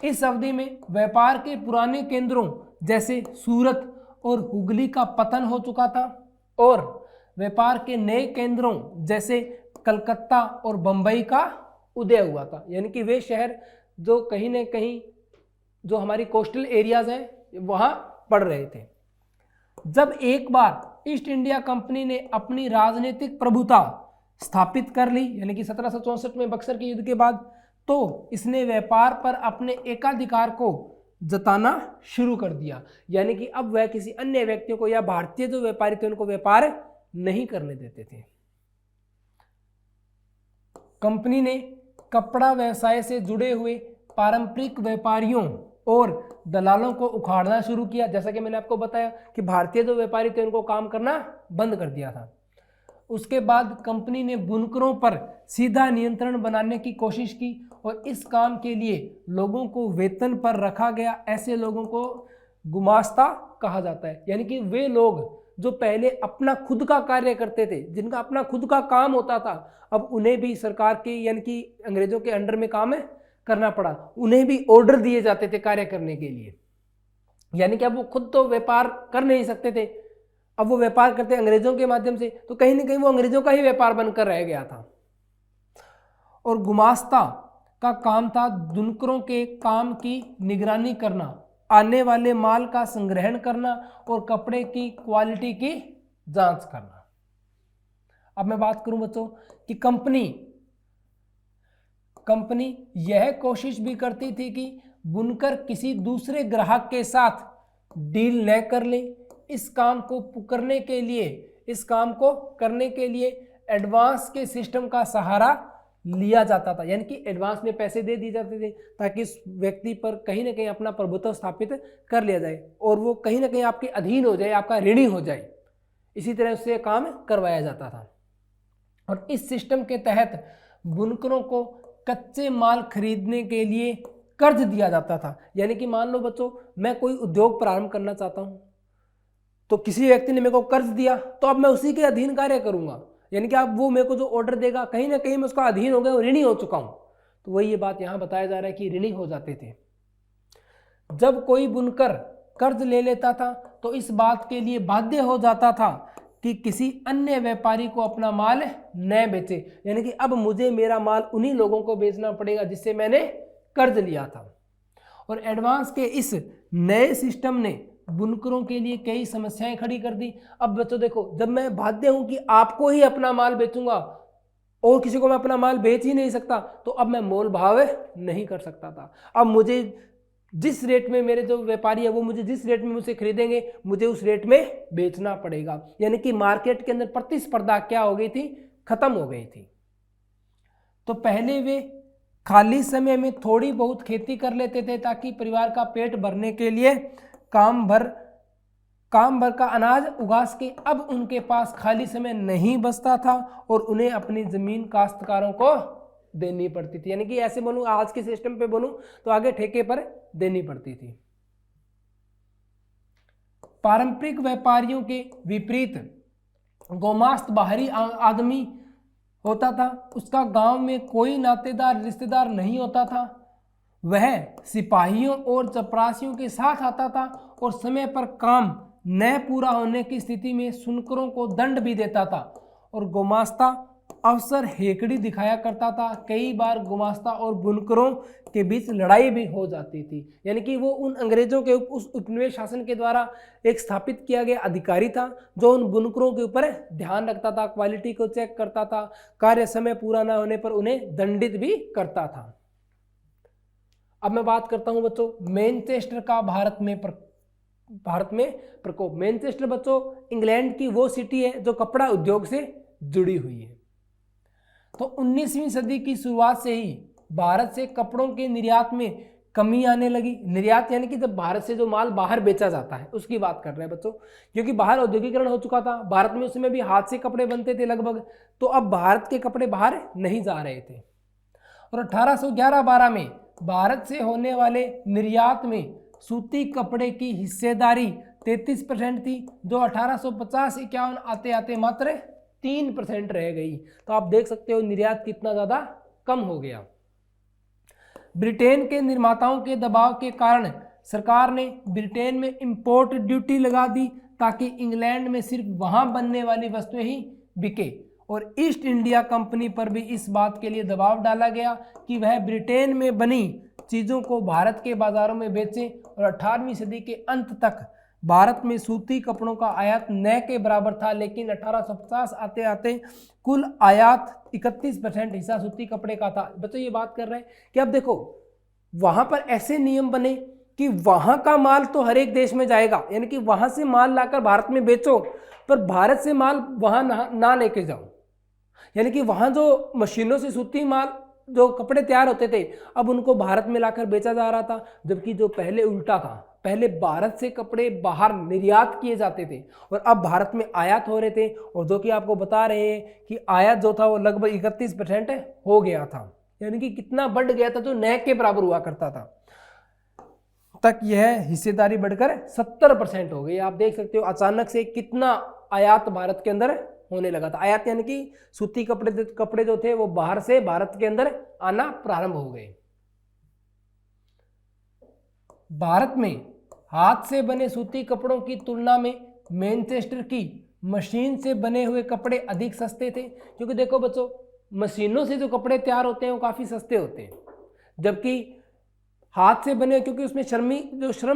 इस अवधि में व्यापार के पुराने केंद्रों जैसे सूरत और हुगली का पतन हो चुका था और व्यापार के नए केंद्रों जैसे कलकत्ता और बंबई का उदय हुआ था। यानी कि वे शहर जो कहीं ना कहीं जो हमारी कोस्टल एरियाज हैं वहां पड़ रहे थे। जब एक बार ईस्ट इंडिया कंपनी ने अपनी राजनीतिक प्रभुता स्थापित कर ली, यानी कि 1764 में बक्सर के युद्ध के बाद, तो इसने व्यापार पर अपने एकाधिकार को जताना शुरू कर दिया। यानी कि अब वह किसी अन्य व्यक्तियों को या भारतीय जो व्यापारी थे उनको व्यापार नहीं करने देते थे। कंपनी ने कपड़ा व्यवसाय से जुड़े हुए पारंपरिक व्यापारियों और दलालों को उखाड़ना शुरू किया। जैसा कि मैंने आपको बताया कि भारतीय जो व्यापारी थे उनको काम करना बंद कर दिया था। उसके बाद कंपनी ने बुनकरों पर सीधा नियंत्रण बनाने की कोशिश की और इस काम के लिए लोगों को वेतन पर रखा गया। ऐसे लोगों को गुमास्ता कहा जाता है, यानी कि वे लोग जो पहले अपना खुद का कार्य करते थे, जिनका अपना खुद का काम होता था, अब उन्हें भी सरकार के यानी कि अंग्रेजों के अंडर में काम करना पड़ा। उन्हें भी ऑर्डर दिए जाते थे कार्य करने के लिए, यानी कि अब वो खुद तो व्यापार कर नहीं सकते थे, अब वो व्यापार करते अंग्रेजों के माध्यम से, तो कहीं ना कहीं वो अंग्रेजों का ही व्यापार बनकर रह गया था। और गुमास्ता का काम था बुनकरों के काम की निगरानी करना, आने वाले माल का संग्रहण करना और कपड़े की क्वालिटी की जांच करना। अब मैं बात करूं बच्चों कि कंपनी यह कोशिश भी करती थी कि बुनकर किसी दूसरे ग्राहक के साथ डील न कर ले। इस काम को करने के लिए एडवांस के सिस्टम का सहारा लिया जाता था, यानी कि एडवांस में पैसे दे दिए जाते थे ताकि इस व्यक्ति पर कहीं ना कहीं अपना प्रभुत्व स्थापित कर लिया जाए और वो कहीं ना कहीं आपके अधीन हो जाए, आपका ऋणी हो जाए। इसी तरह से काम करवाया जाता था। और इस सिस्टम के तहत बुनकरों को कच्चे माल खरीदने के लिए कर्ज दिया जाता था। यानी कि मान लो बच्चों, मैं कोई उद्योग प्रारंभ करना चाहता हूं, तो किसी व्यक्ति ने मेरे को कर्ज दिया, तो अब मैं उसी के अधीन कार्य करूंगा, यानी कि अब वो मेरे को जो ऑर्डर देगा कहीं ना कहीं मैं उसका अधीन हो गया और ऋणी हो चुका हूं। तो वही ये बात यहां बताया जा रहा है कि ऋणी हो जाते थे। जब कोई बुनकर कर्ज ले लेता था तो इस बात के लिए बाध्य हो जाता था कि किसी अन्य व्यापारी को अपना माल न बेचे, यानी कि अब मुझे मेरा माल उन्हीं लोगों को बेचना पड़ेगा जिससे मैंने कर्ज लिया था। और एडवांस के इस नए सिस्टम ने बुनकरों के लिए कई समस्याएं खड़ी कर दी। अब बच्चों देखो, जब मैं बाध्य हूं कि आपको ही अपना माल बेचूंगा और किसी को मैं अपना माल बेच ही नहीं सकता, तो अब मैं मोल भाव नहीं कर सकता था। अब मुझे जिस रेट में मेरे जो व्यापारी है वो मुझे जिस रेट में मुझसे खरीदेंगे, मुझे उस रेट में बेचना पड़ेगा। यानी कि मार्केट के अंदर प्रतिस्पर्धा क्या हो गई थी, खत्म हो गई थी। तो पहले वे खाली समय में थोड़ी बहुत खेती कर लेते थे ताकि परिवार का पेट भरने के लिए काम भर का अनाज उगा सके। अब उनके पास खाली समय नहीं बचता था और उन्हें अपनी जमीन काश्तकारों को देनी पड़ती थी। यानी कि ऐसे बोलूं, आज के सिस्टम पे बोलूं तो आगे ठेके पर देनी पड़ती थी। पारंपरिक व्यापारियों के विपरीत गोमास्त बाहरी आदमी होता था, उसका गांव में कोई नातेदार रिश्तेदार नहीं होता था। वह सिपाहियों और चपरासियों के साथ आता था और समय पर काम न पूरा होने की स्थिति में सुनकरों को दंड भी देता था। और गुमास्ता अवसर हेकड़ी दिखाया करता था। कई बार गुमास्ता और बुनकरों के बीच लड़ाई भी हो जाती थी। यानी कि वो उन अंग्रेजों के उस उपनिवेश शासन के द्वारा एक स्थापित किया गया अधिकारी था जो उन बुनकरों के ऊपर ध्यान रखता था, क्वालिटी को चेक करता था, कार्य समय पूरा न होने पर उन्हें दंडित भी करता था। अब मैं बात करता हूं बच्चों मैनचेस्टर का भारत में प्रकोप। मैनचेस्टर बच्चों इंग्लैंड की वो सिटी है जो कपड़ा उद्योग से जुड़ी हुई है। तो 19वीं सदी की शुरुआत से ही भारत से कपड़ों के निर्यात में कमी आने लगी। निर्यात यानी कि जब भारत से जो माल बाहर बेचा जाता है उसकी बात कर रहे हैं बच्चों, क्योंकि बाहर औद्योगिकरण हो चुका था। भारत में उस समय भी हाथ से कपड़े बनते थे लगभग, तो अब भारत के कपड़े बाहर नहीं जा रहे थे। और 1811-12 में भारत से होने वाले निर्यात में सूती कपड़े की हिस्सेदारी 33% थी, जो 1850-51 आते आते मात्र 3% रह गई। तो आप देख सकते हो निर्यात कितना ज्यादा कम हो गया। ब्रिटेन के निर्माताओं के दबाव के कारण सरकार ने ब्रिटेन में इंपोर्ट ड्यूटी लगा दी ताकि इंग्लैंड में सिर्फ वहां बनने वाली वस्तुएं ही बिके। और ईस्ट इंडिया कंपनी पर भी इस बात के लिए दबाव डाला गया कि वह ब्रिटेन में बनी चीज़ों को भारत के बाजारों में बेचे। और 18वीं सदी के अंत तक भारत में सूती कपड़ों का आयात न के बराबर था, लेकिन 1850 आते आते कुल आयात 31% हिस्सा सूती कपड़े का था। बच्चों ये बात कर रहे हैं कि अब देखो वहां पर ऐसे नियम बने कि वहां का माल तो हर एक देश में जाएगा, यानी कि वहां से माल लाकर भारत में बेचो, पर भारत से माल वहां ना लेके जाओ। यानी कि वहां जो मशीनों से सूती माल जो कपड़े तैयार होते थे अब उनको भारत में लाकर बेचा जा रहा था, जबकि जो पहले उल्टा था, पहले भारत से कपड़े बाहर निर्यात किए जाते थे और अब भारत में आयात हो रहे थे। और जो कि आपको बता रहे हैं कि आयात जो था वो लगभग 31% हो गया था, यानी कि कितना बढ़ गया था, जो न के बराबर हुआ करता था। तक यह हिस्सेदारी बढ़कर 70% हो गई। आप देख सकते हो अचानक से कितना आयात भारत के अंदर होने लगा था। आयात यानी कि सूती कपड़े जो थे वो बाहर से भारत के अंदर आना प्रारंभ हो गए। भारत में हाथ से बने सूती कपड़ों की तुलना में मैनचेस्टर की मशीन से बने हुए कपड़े अधिक सस्ते थे, क्योंकि देखो बच्चों, मशीनों से जो कपड़े तैयार होते हैं वो काफ़ी सस्ते होते हैं, जबकि हाथ से बने क्योंकि उसमें श्रम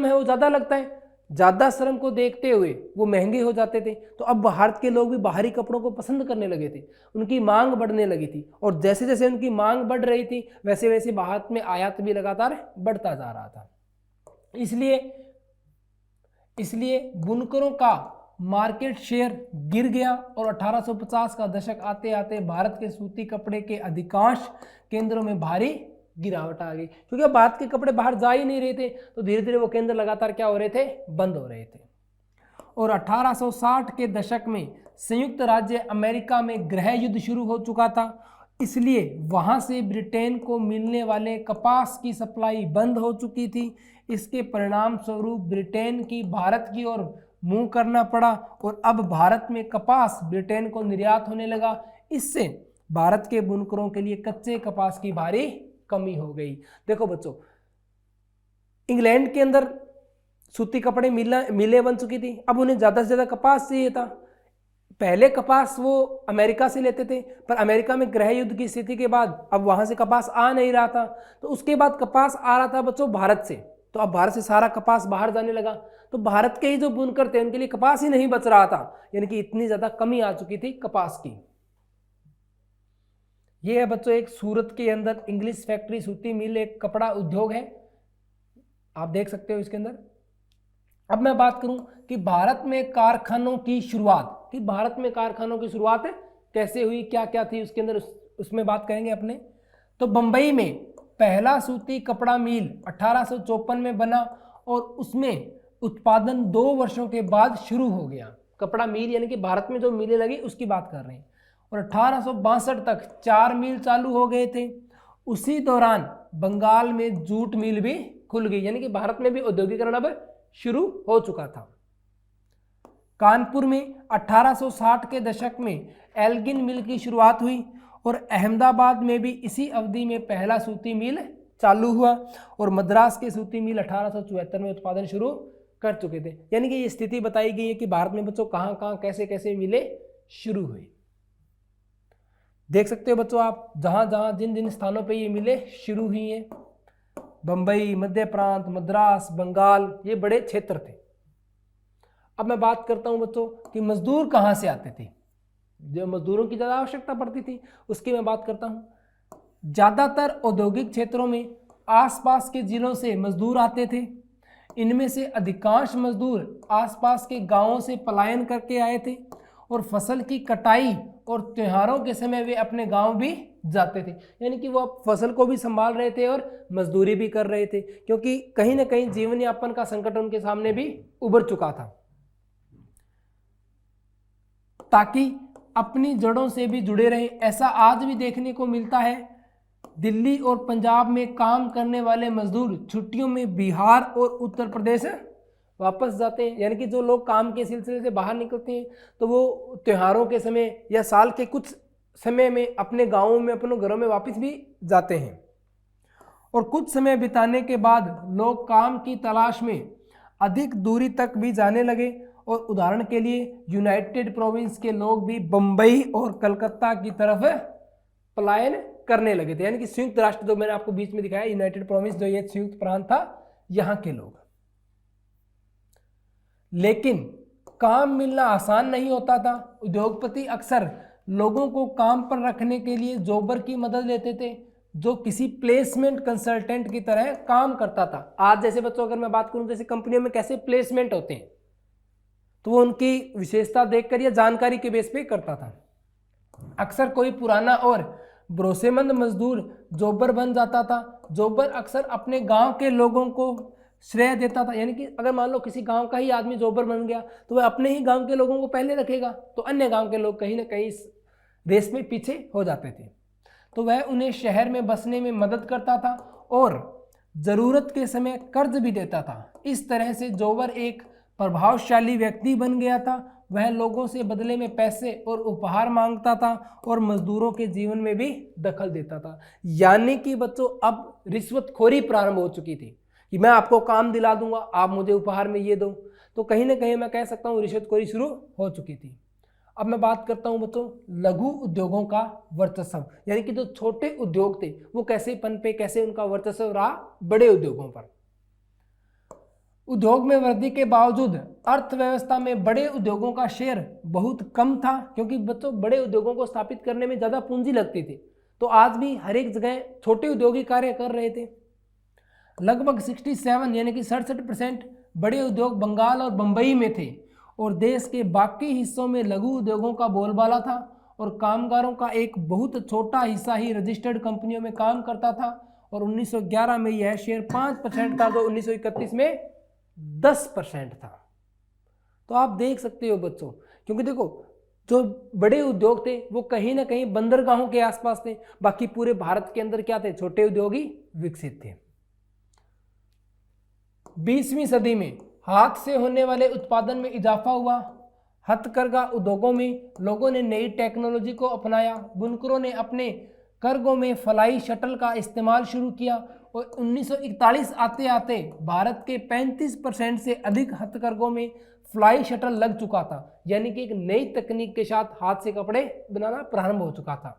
है वो ज़्यादा लगता है, ज़्यादा श्रम को देखते हुए वो महंगे हो जाते थे। तो अब भारत के लोग भी बाहरी कपड़ों को पसंद करने लगे थे, उनकी मांग बढ़ने लगी थी, और जैसे जैसे उनकी मांग बढ़ रही थी वैसे वैसे भारत में आयात भी लगातार बढ़ता जा रहा था। इसलिए बुनकरों का मार्केट शेयर गिर गया और 1850 का दशक आते आते भारत के सूती कपड़े के अधिकांश केंद्रों में भारी गिरावट आ गई, क्योंकि अब भारत के कपड़े बाहर जा ही नहीं रहे थे, तो धीरे धीरे वो केंद्र लगातार क्या हो रहे थे, बंद हो रहे थे। और 1860 के दशक में संयुक्त राज्य अमेरिका में गृह युद्ध शुरू हो चुका था, इसलिए वहां से ब्रिटेन को मिलने वाले कपास की सप्लाई बंद हो चुकी थी। इसके परिणाम स्वरूप ब्रिटेन की भारत की ओर मुंह करना पड़ा और अब भारत में कपास ब्रिटेन को निर्यात होने लगा। इससे भारत के बुनकरों के लिए कच्चे कपास की भारी कमी हो गई। देखो बच्चों, इंग्लैंड के अंदर सूती कपड़े मिलें बन चुकी थी, अब उन्हें ज़्यादा से ज़्यादा कपास चाहिए था। पहले कपास वो अमेरिका से लेते थे, पर अमेरिका में गृह युद्ध की स्थिति के बाद अब वहाँ से कपास आ नहीं रहा था, तो उसके बाद कपास आ रहा था बच्चों भारत से, तो अब भारत से सारा कपास बाहर जाने लगा, तो भारत के ही जो बुनकर थे उनके लिए कपास ही नहीं बच रहा था, यानी कि इतनी ज़्यादा कमी आ चुकी थी कपास की। ये है बच्चों एक सूरत के अंदर इंग्लिश फैक्ट्री सूती मिल, एक कपड़ा उद्योग है, आप देख सकते हो इसके अंदर। अब मैं बात करूं कि भारत में कारखानों की शुरुआत, कि भारत में कारखानों की शुरुआत कैसे हुई, क्या क्या थी उसके अंदर, उसमें बात करेंगे अपने। तो बंबई में पहला सूती कपड़ा मिल 1854 में बना और उसमें उत्पादन 2 वर्षों के बाद शुरू हो गया। कपड़ा मिल यानी कि भारत में जो मिलें लगी उसकी बात कर रहे हैं। और 1862 तक 4 मिल चालू हो गए थे। उसी दौरान बंगाल में जूट मिल भी खुल गई, यानी कि भारत में भी औद्योगिकरण अब शुरू हो चुका था। कानपुर में 1860 के दशक में एल्गिन मिल की शुरुआत हुई और अहमदाबाद में भी इसी अवधि में पहला सूती मिल चालू हुआ और मद्रास के सूती मिल 1874 में उत्पादन शुरू कर चुके थे। यानी कि ये स्थिति बताई गई है कि भारत में बच्चों कहाँ कहाँ कैसे कैसे मिले शुरू हुई। देख सकते हो बच्चों आप, जहाँ जहाँ जिन जिन स्थानों पे ये मिले शुरू हुई हैं, बंबई, मध्य प्रांत, मद्रास, बंगाल, ये बड़े क्षेत्र थे। अब मैं बात करता हूँ बच्चों कि मजदूर कहाँ से आते थे, जो मजदूरों की ज़्यादा आवश्यकता पड़ती थी उसकी मैं बात करता हूँ। ज़्यादातर औद्योगिक क्षेत्रों में आसपास के जिलों से मजदूर आते थे। इनमें से अधिकांश मजदूर आसपास के गांवों से पलायन करके आए थे और फसल की कटाई और त्योहारों के समय वे अपने गांव भी जाते थे, यानी कि वो फसल को भी संभाल रहे थे और मजदूरी भी कर रहे थे, क्योंकि कहीं ना कहीं जीवन यापन का संकट उनके सामने भी उभर चुका था। ताकि अपनी जड़ों से भी जुड़े रहें, ऐसा आज भी देखने को मिलता है। दिल्ली और पंजाब में काम करने वाले मजदूर छुट्टियों में बिहार और उत्तर प्रदेश वापस जाते हैं, यानी कि जो लोग काम के सिलसिले से बाहर निकलते हैं तो वो त्योहारों के समय या साल के कुछ समय में अपने गाँवों में, अपने घरों में वापस भी जाते हैं। और कुछ समय बिताने के बाद लोग काम की तलाश में अधिक दूरी तक भी जाने लगे और उदाहरण के लिए यूनाइटेड प्रोविंस के लोग भी बम्बई और कलकत्ता की तरफ पलायन करने लगे थे, यानी कि संयुक्त राष्ट्र जो मैंने आपको बीच में दिखाया, यूनाइटेड प्रोविंस जो ये संयुक्त प्रांत था, यहाँ के लोग। लेकिन काम मिलना आसान नहीं होता था। उद्योगपति अक्सर लोगों को काम पर रखने के लिए जॉबर की मदद लेते थे, जो किसी प्लेसमेंट कंसल्टेंट की तरह काम करता था। आज जैसे बच्चों अगर मैं बात करूं जैसे कंपनियों में कैसे प्लेसमेंट होते हैं, तो वो उनकी विशेषता देखकर या जानकारी के बेस पे करता था। अक्सर कोई पुराना और भरोसेमंद मजदूर जॉबर बन जाता था। जॉबर अक्सर अपने गांव के लोगों को श्रेय देता था, यानी कि अगर मान लो किसी गांव का ही आदमी जॉबर बन गया तो वह अपने ही गांव के लोगों को पहले रखेगा, तो अन्य गांव के लोग कहीं ना कहीं इस रेस में पीछे हो जाते थे। तो वह उन्हें शहर में बसने में मदद करता था और जरूरत के समय कर्ज भी देता था। इस तरह से जोबर एक प्रभावशाली व्यक्ति बन गया था। वह लोगों से बदले में पैसे और उपहार मांगता था और मजदूरों के जीवन में भी दखल देता था। यानी कि बच्चों अब रिश्वतखोरी प्रारंभ हो चुकी थी कि मैं आपको काम दिला दूंगा, आप मुझे उपहार में ये दो। तो कहीं ना कहीं मैं कह सकता हूँ रिश्वतखोरी शुरू हो चुकी थी। अब मैं बात करता हूं बच्चों लघु उद्योगों का वर्चस्व, यानी कि जो छोटे उद्योग थे वो कैसे पनपे, कैसे उनका वर्चस्व रहा बड़े उद्योगों पर। उद्योग में वृद्धि के बावजूद अर्थव्यवस्था में बड़े उद्योगों का शेयर बहुत कम था, क्योंकि बच्चों बड़े उद्योगों को स्थापित करने में ज़्यादा पूंजी लगती थी। तो आज भी हर एक जगह छोटे उद्योगी कार्य कर रहे थे। लगभग 67 यानी कि 67% बड़े उद्योग बंगाल और बंबई में थे और देश के बाकी हिस्सों में लघु उद्योगों का बोलबाला था और कामगारों का एक बहुत छोटा हिस्सा ही रजिस्टर्ड कंपनियों में काम करता था। और 1911 में यह शेयर 5% था, तो 1931 में 10% था। तो आप देख सकते हो बच्चों, क्योंकि देखो जो बड़े उद्योग थे वो कहीं ना कहीं बंदरगाहों के आसपास थे, बाकी पूरे भारत के अंदर क्या थे, छोटे उद्योग ही विकसित थे। 20वीं सदी में हाथ से होने वाले उत्पादन में इजाफा हुआ। हथकरघा उद्योगों में लोगों ने नई टेक्नोलॉजी को अपनाया। बुनकरों ने अपने करघों में फ्लाई शटल का इस्तेमाल शुरू किया और 1941 आते आते भारत के 35% से अधिक हथकरघों में फ्लाई शटल लग चुका था। यानी कि एक नई तकनीक के साथ हाथ से कपड़े बनाना प्रारंभ हो चुका था।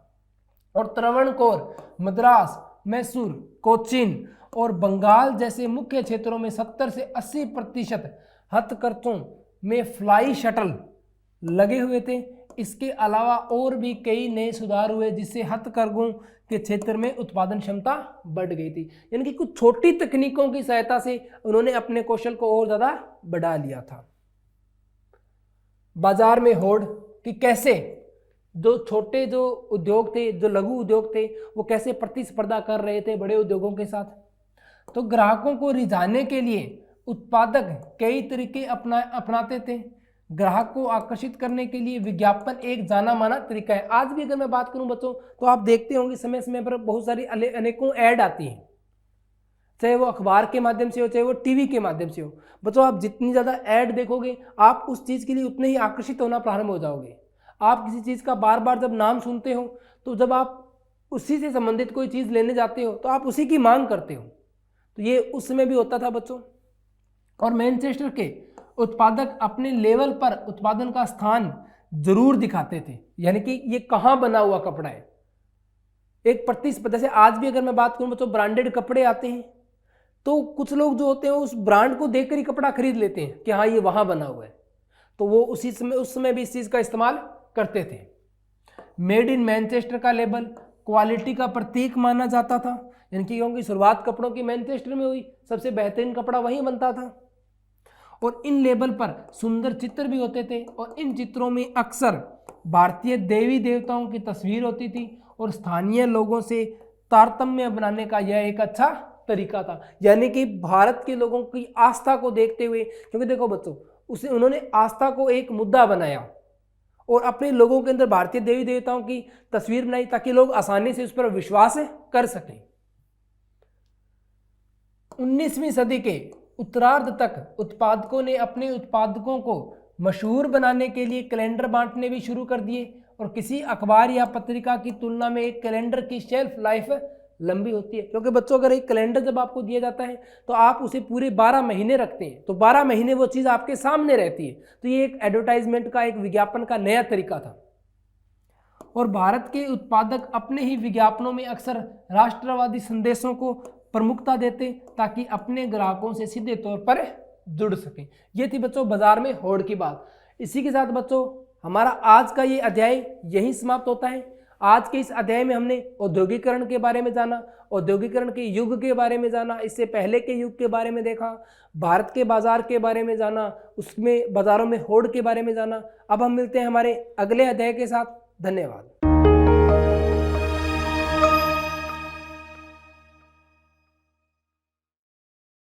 और त्रावणकोर, मद्रास, मैसूर, कोचीन और बंगाल जैसे मुख्य क्षेत्रों में 70 से 80% हथकरघों में फ्लाई शटल लगे हुए थे। इसके अलावा और भी कई नए सुधार हुए जिससे हथकरघों के क्षेत्र में उत्पादन क्षमता बढ़ गई थी। यानी कि कुछ छोटी तकनीकों की सहायता से उन्होंने अपने कौशल को और ज्यादा बढ़ा लिया था। बाजार में होड़ कि कैसे जो छोटे जो उद्योग थे, जो लघु उद्योग थे, वो कैसे प्रतिस्पर्धा कर रहे थे बड़े उद्योगों के साथ। तो ग्राहकों को रिझाने के लिए उत्पादक कई तरीके अपनाते थे। ग्राहक को आकर्षित करने के लिए विज्ञापन एक जाना माना तरीका है। आज भी अगर मैं बात करूं बच्चों तो आप देखते होंगे समय समय पर बहुत सारी अनेकों ऐड आती हैं, चाहे वो अखबार के माध्यम से हो, चाहे वो टीवी के माध्यम से हो। बच्चों आप जितनी ज़्यादा ऐड देखोगे आप उस चीज़ के लिए उतने ही आकर्षित होना प्रारंभ हो जाओगे। आप किसी चीज़ का बार बार जब नाम सुनते हो तो जब आप उसी से संबंधित कोई चीज़ लेने जाते हो तो आप उसी की मांग करते हो। तो ये उस समय भी होता था बच्चों। और मैनचेस्टर के उत्पादक अपने लेवल पर उत्पादन का स्थान जरूर दिखाते थे, यानी कि ये कहाँ बना हुआ कपड़ा है। एक प्रतिस्पर्धा से आज भी अगर मैं बात करूं बच्चों, ब्रांडेड कपड़े आते हैं तो कुछ लोग जो होते हैं उस ब्रांड को देखकर ही कपड़ा खरीद लेते हैं कि हाँ ये वहां बना हुआ है, तो वो उस समय भी इस चीज का इस्तेमाल करते थे। मेड इन मैनचेस्टर का लेबल क्वालिटी का प्रतीक माना जाता था, यानी कि क्योंकि शुरुआत कपड़ों की मैनचेस्टर में हुई, सबसे बेहतरीन कपड़ा वहीं बनता था। और इन लेबल पर सुंदर चित्र भी होते थे और इन चित्रों में अक्सर भारतीय देवी देवताओं की तस्वीर होती थी और स्थानीय लोगों से तारतम्य बनाने का यह एक अच्छा तरीका था। यानी कि भारत के लोगों की आस्था को देखते हुए, क्योंकि देखो बच्चों उन्होंने आस्था को एक मुद्दा बनाया और अपने लोगों के अंदर भारतीय देवी देवताओं की तस्वीर बनाई ताकि लोग आसानी से उस पर विश्वास कर सकें। 19वीं सदी के उत्तरार्ध तक उत्पादकों ने अपने उत्पादकों को मशहूर बनाने के लिए कैलेंडर बांटने भी शुरू कर दिए और किसी अखबार या पत्रिका की तुलना में एक कैलेंडर की शेल्फ लाइफ लंबी होती है। क्योंकि बच्चों अगर एक कैलेंडर जब आपको दिया जाता है तो आप उसे पूरे 12 महीने रखते हैं, तो 12 महीने वो चीज़ आपके सामने रहती है। तो ये एक एडवर्टाइजमेंट का, एक विज्ञापन का नया तरीका था। और भारत के उत्पादक अपने ही विज्ञापनों में अक्सर राष्ट्रवादी संदेशों को प्रमुखता देते ताकि अपने ग्राहकों से सीधे तौर पर जुड़ सकें। ये थी बच्चों बाजार में होड़ की बात। इसी के साथ बच्चों हमारा आज का ये अध्याय यहीं समाप्त होता है। आज के इस अध्याय में हमने औद्योगिकरण के बारे में जाना, औद्योगिकरण के युग के बारे में जाना, इससे पहले के युग के बारे में देखा, भारत के बाजार के बारे में जाना, उसमें बाजारों में होड़ के बारे में जाना। अब हम मिलते हैं हमारे अगले अध्याय के साथ। धन्यवाद।